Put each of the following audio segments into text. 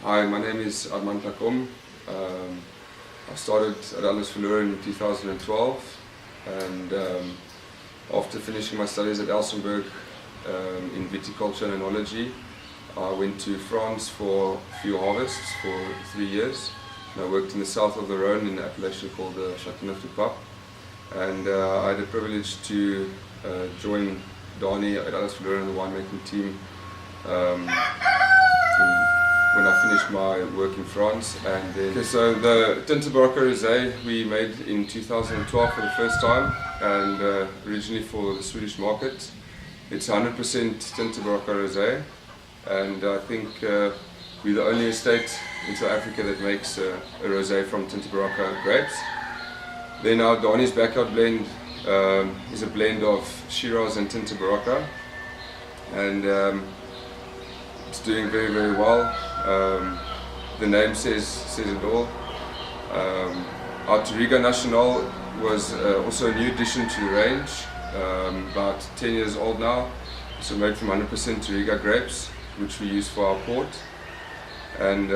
Hi, my name is Armand Lacomme. I started at Allesverloren in 2012, and after finishing my studies at Allesverloren in viticulture and enology, I went to France for a few harvests for 3 years. And I worked in the south of the Rhone in an appellation called the Châteauneuf-du-Pape, and I had the privilege to join Danie at Allesverloren the winemaking team when I finished my work in France. And then, so the Tinta Barocca Rosé we made in 2012 for the first time, and originally for the Swedish market. It's 100% Tinta Barocca Rosé, and I think we're the only estate in South Africa that makes a rosé from Tinta Barocca grapes. Then our Danie's Backyard blend is a blend of Shiraz and Tinta Barocca, and it's doing very, very well. The name says it all. Our Touriga Nacional was also a new addition to the range, about 10 years old now. So made from 100% Touriga grapes, which we use for our port, and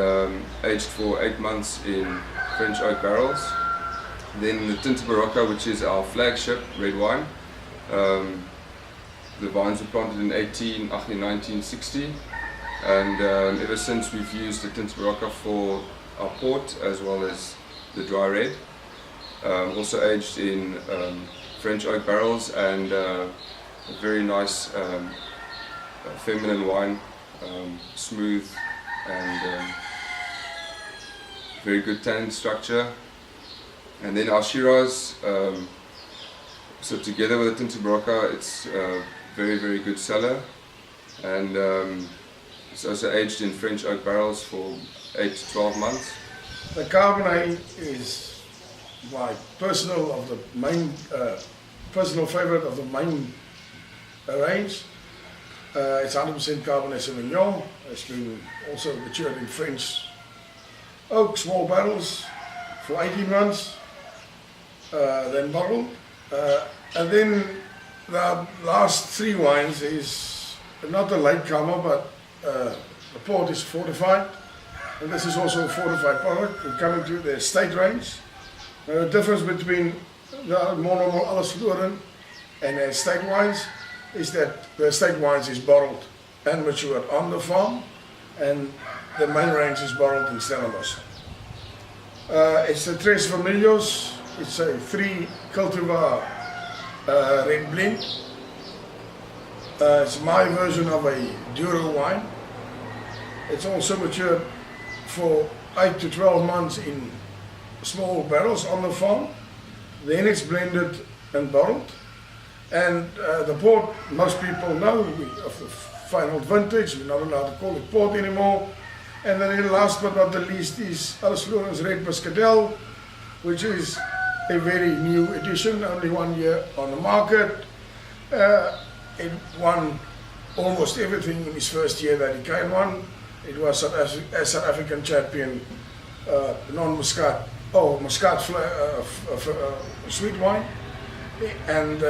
aged for 8 months in French oak barrels. Then the Tinta Barocca, which is our flagship red wine. The vines were planted in 1960, and ever since we've used the Tinta Barocca for our port as well as the dry red. Also aged in French oak barrels, and a very nice feminine wine, smooth and very good tannin structure. And then our Shiraz, so together with the Tinta Barocca, it's a very, very good seller, and it's also aged in French oak barrels for 8 to 12 months. The Cabernet is my personal favorite of the main range. It's 100% Cabernet Sauvignon. It's been also matured in French oak, small barrels for 18 months, then bottled. And then the last 3 wines is not a late comer, but the port is fortified, and this is also a fortified product. We're coming to the estate range. The difference between the more normal Allesverloren and the estate wines is that the estate wines is bottled and matured on the farm, and the main range is bottled in Stellenbosch. It's a Tres Vermelhos. It's a 3 cultivar red blend. It's my version of a Duro wine. It's also matured for 8 to 12 months in small barrels on the farm. Then it's blended and bottled. And the port, most people know of the final vintage. We're not allowed to call it port anymore. And then last but not the least is Allesverloren's Red Muscatel, which is a very new addition, only 1 year on the market. It won almost everything in his first year that he came on. It was a South African champion, non-Muscat, Muscat sweet wine, and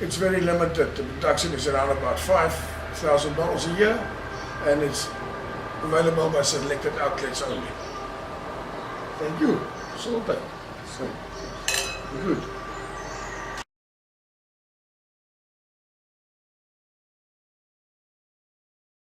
it's very limited. The production is around about $5,000 a year, and it's available by selected outlets only. Thank you. So good.